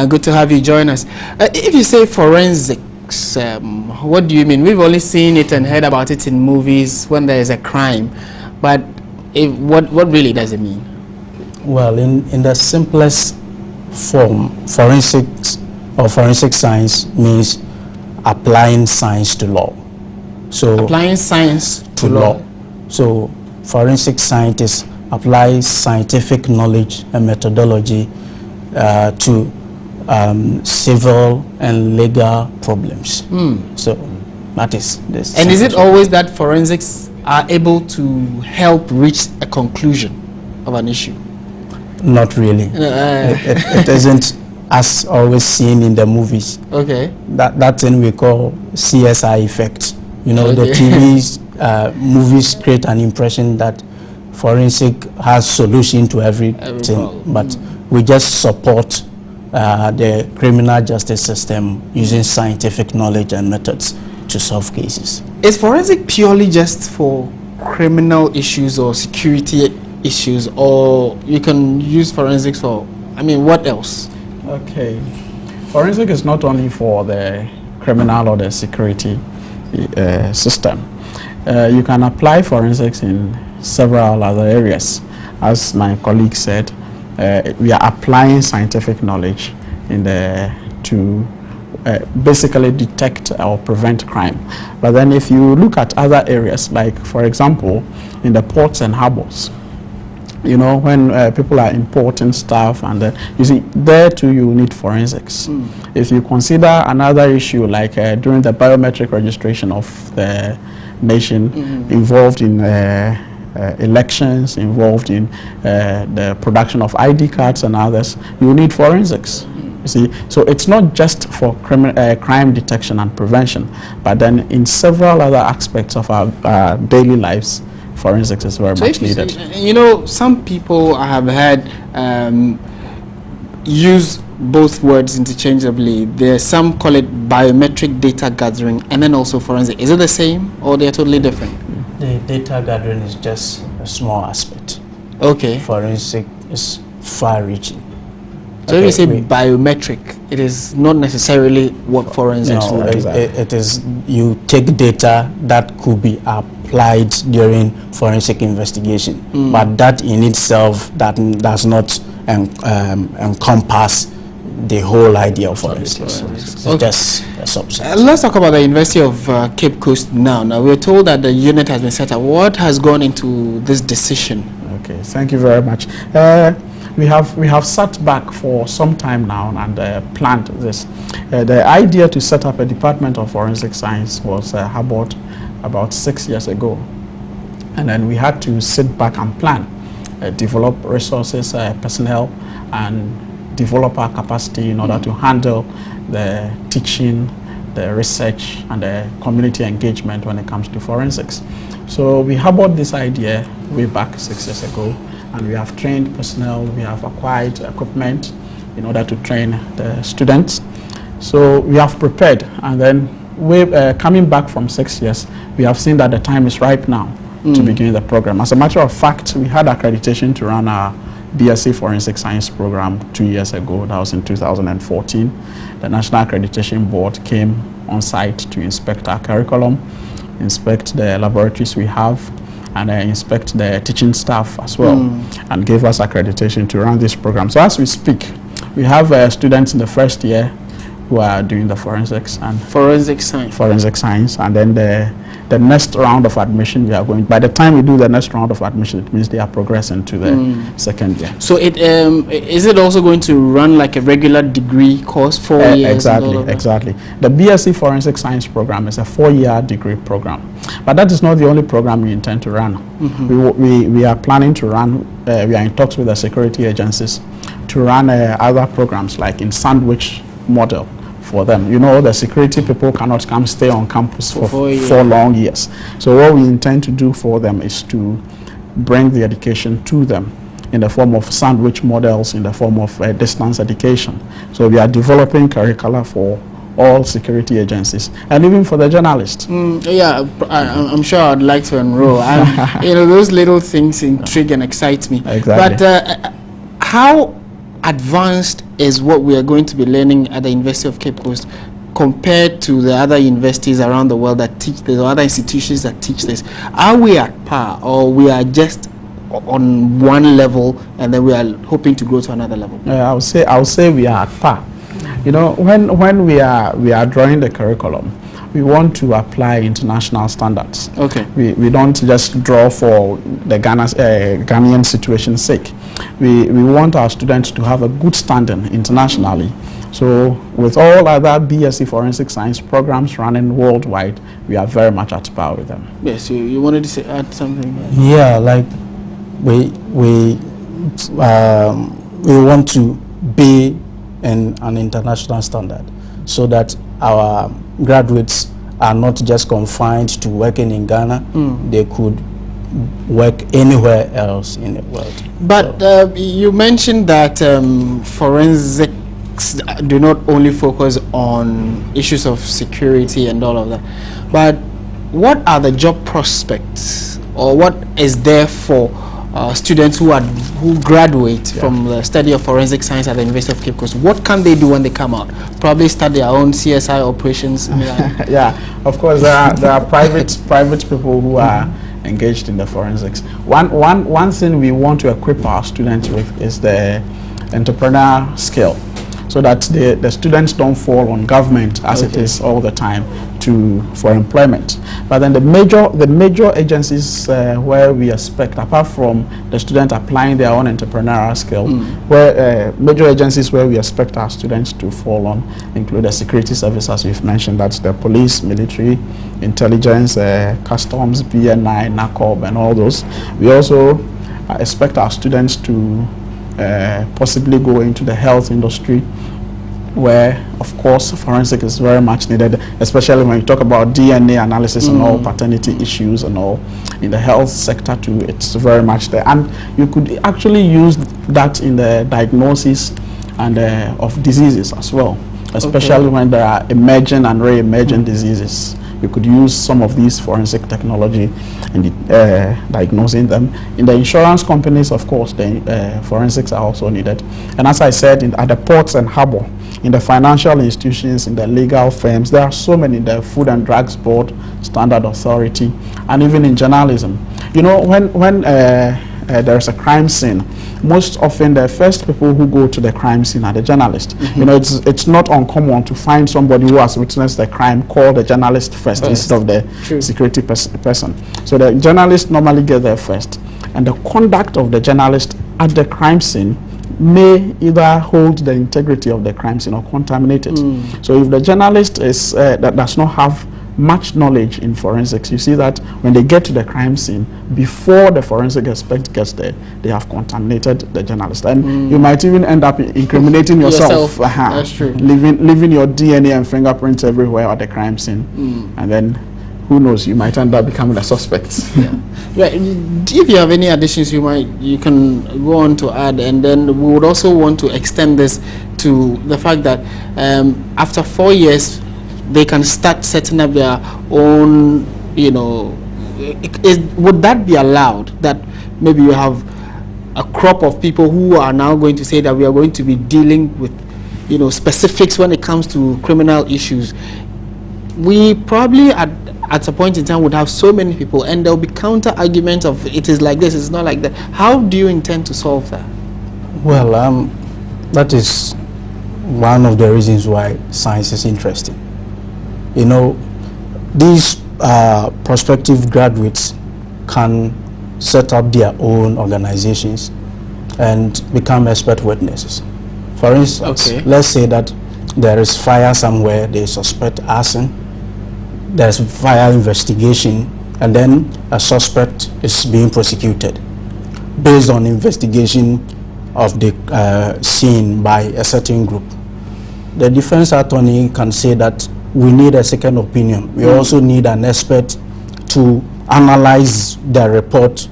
Good to have you join us. If you say forensics, what do you mean? We've only seen it and heard about it in movies when there is a crime, but what really does it mean? Well, in the simplest form, forensics or forensic science means applying science to law. So applying science to law. So forensic scientists apply scientific knowledge and methodology to civil and legal problems. So that is this. And is it always that forensics are able to help reach a conclusion of an issue? Not really. It isn't as always seen in the movies. Okay. That thing we call CSI effect. You know, the TV's movies create an impression that forensic has solution to everything, but we just support the criminal justice system using scientific knowledge and methods to solve cases. Is forensic purely just for criminal issues or security issues, or you can use forensics for, I mean, what else? Okay. Forensic is not only for the criminal or the security system. You can apply forensics in several other areas. As my colleague said, we are applying scientific knowledge to basically detect or prevent crime. But then if you look at other areas, like for example, in the ports and harbors, you know, when people are importing stuff, and you see, there too you need forensics. If you consider another issue, like during the biometric registration of the nation, involved in elections, involved in the production of ID cards and others, you need forensics. You see, so it's not just for crime detection and prevention, but then in several other aspects of our daily lives, forensics is very much needed. You know, some people I have heard use both words interchangeably. There, some call it biometric data gathering, and then also forensic. Is it the same, or they're totally different? The data gathering is just a small aspect. Okay. Forensic is far-reaching. So if you say biometric, it is not necessarily what forensics would do. It is, you take data that could be applied during forensic investigation, but that in itself that does not encompass the whole idea of forensics. It's just a subset. Let's talk about the University of Cape Coast now. Now we're told that the unit has been set up. What has gone into this decision? Okay, thank you very much. We have sat back for some time now and planned this. The idea to set up a department of forensic science was harbored about 6 years ago, and then we had to sit back and plan, develop resources, personnel, and develop our capacity in order to handle the teaching, the research, and the community engagement when it comes to forensics. So we harbored this idea way back 6 years ago, and we have trained personnel, we have acquired equipment in order to train the students. So we have prepared, and then coming back from 6 years, we have seen that the time is ripe now to begin the program. As a matter of fact, we had accreditation to run our BSc Forensic Science program 2 years ago. That was in 2014. The National Accreditation Board came on site to inspect our curriculum, inspect the laboratories we have, and inspect the teaching staff as well, and gave us accreditation to run this program. So as we speak, we have students in the first year who are doing the forensics and forensic science, and then the next round of admission we are going. By the time we do the next round of admission, it means they are progressing to the second year. So it is it also going to run like a regular degree course, 4 years? Exactly. The BSc Forensic Science program is a 4-year degree program, but that is not the only program we intend to run. We are planning to run. We are in talks with the security agencies to run other programs like in sandwich model for them. You know, the security people cannot stay on campus for 4 long years. So what we intend to do for them is to bring the education to them in the form of sandwich models, in the form of distance education. So we are developing curricula for all security agencies and even for the journalists. Yeah, I'm sure I'd like to enroll. You know, those little things intrigue and excite me. Exactly. But how advanced is what we are going to be learning at the University of Cape Coast compared to the other universities around the world that teach this, or other institutions that teach this? Are we at par, or we are just on one level and then we are hoping to grow to another level? I would say we are at par. You know, when we are drawing the curriculum, we want to apply international standards. Okay. We don't just draw for the Ghanaian situation's sake. We want our students to have a good standing internationally. So with all other BSc Forensic Science programs running worldwide, we are very much at par with them. Yes, you wanted to add something? Yeah, like we want to be in an international standard so that our graduates are not just confined to working in Ghana. They could work anywhere else in the world. But you mentioned that forensics do not only focus on issues of security and all of that, but what are the job prospects, or what is there for students who graduate from the study of forensic science at the University of Cape Coast? What can they do when they come out? Probably start their own CSI operations. Yeah, of course there are private people who are engaged in the forensics. One thing we want to equip our students with is the entrepreneur skill, so that the students don't fall on government as it is all the time for employment. But then the major agencies where we expect, apart from the student applying their own entrepreneurial skill, where major agencies where we expect our students to fall on include the security service, as we've mentioned. That's the police, military, intelligence, customs, BNI, NACOB, and all those. We also expect our students to possibly go into the health industry, where of course forensic is very much needed, especially when you talk about DNA analysis and all paternity issues and all. In the health sector too, it's very much there, and you could actually use that in the diagnosis and of diseases as well, especially when there are emerging and re-emerging diseases. You could use some of these forensic technology in diagnosing them. In the insurance companies, of course, the forensics are also needed. And as I said, at the ports and harbor, in the financial institutions, in the legal firms, there are so many, the Food and Drugs Board, Standard Authority, and even in journalism. You know, when there's a crime scene, most often the first people who go to the crime scene are the journalists. You know, it's not uncommon to find somebody who has witnessed the crime call the journalist first instead of the security person. So the journalists normally get there first, and the conduct of the journalist at the crime scene may either hold the integrity of the crime scene or contaminate it. So if the journalist is that does not have much knowledge in forensics, you see that when they get to the crime scene, before the forensic expert gets there, they have contaminated the journalist, and you might even end up incriminating yourself. That's true. Leaving your DNA and fingerprints everywhere at the crime scene, and then who knows, you might end up becoming a suspect. Yeah. If you have any additions, you can go on to add, and then we would also want to extend this to the fact that after 4 years they can start setting up their own, you know, would that be allowed, that maybe you have a crop of people who are now going to say that we are going to be dealing with, you know, specifics when it comes to criminal issues? We probably at a point in time would have so many people, and there will be counter arguments of it is like this, it's not like that. How do you intend to solve that? Well, that is one of the reasons why science is interesting. You know, these prospective graduates can set up their own organizations and become expert witnesses. For instance, let's say that there is fire somewhere, they suspect arson, there's fire investigation, and then a suspect is being prosecuted based on investigation of the scene by a certain group. The defense attorney can say that we need a second opinion. We also need an expert to analyze the report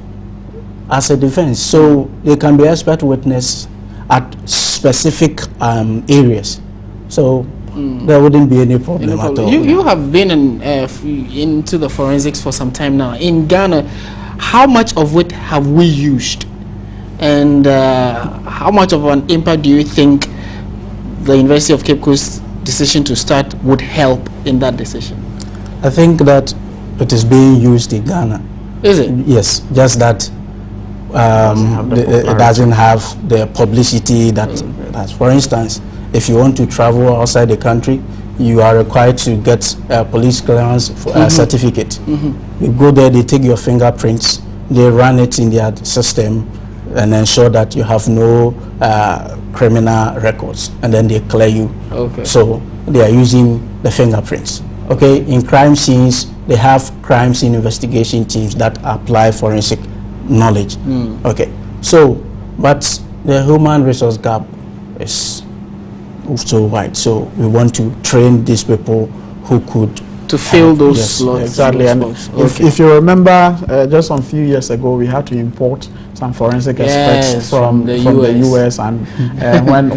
as a defense. So they can be expert witness at specific areas. So there wouldn't be any problem at all. You have been into the forensics for some time now. In Ghana, how much of it have we used? And how much of an impact do you think the University of Cape Coast's decision to start would help in that decision? I think that it is being used in Ghana. Is it? Yes, just that it doesn't have the publicity that, for instance, if you want to travel outside the country, you are required to get a police clearance certificate. You go there, they take your fingerprints, they run it in their system and ensure that you have no criminal records, and then they clear you. Okay. So they are using the fingerprints. Okay, in crime scenes, they have crime scene investigation teams that apply forensic knowledge. Okay, so but the human resource gap is so wide. So we want to train these people who could to fill those yes, slots. Exactly. And if you remember, just some few years ago, we had to import some forensic experts from the US, and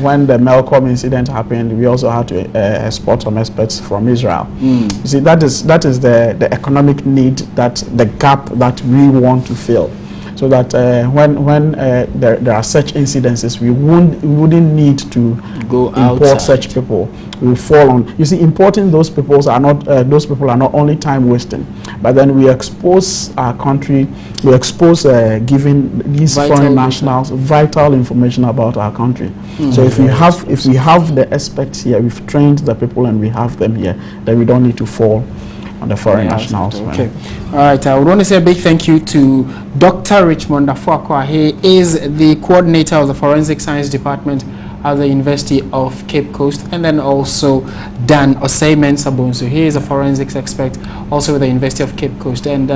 when the Malcolm incident happened, we also had to export some experts from Israel. You see, that is the economic need, that the gap that we want to fill, so that when there are such incidences, we wouldn't need to go import outside. such people. We fall on. You see, importing those people are not only time wasting, but then we expose our country. We expose giving these foreign nationals vital information about our country. So if we have the experts here, we've trained the people and we have them here, then we don't need to fall on the foreign nationals. Okay. All right. I would want to say a big thank you to Dr. Richmond Afuakwa. He is the coordinator of the Forensic Science Department at the University of Cape Coast, and then also Dan Osei-Mensah-Bonsu. He is a forensics expert also with the University of Cape Coast, and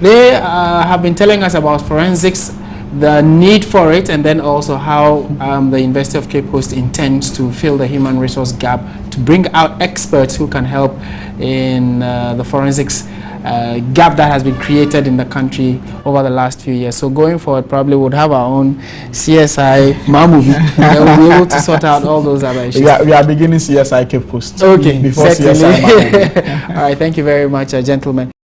they have been telling us about forensics, the need for it, and then also how the University of Cape Coast intends to fill the human resource gap to bring out experts who can help in the forensics gap that has been created in the country over the last few years. So going forward, probably would have our own CSI movie and we'll be able to sort out all those other issues. Yeah, we are beginning CSI Cape Coast. Okay, before certainly. CSI. All right, thank you very much, gentlemen.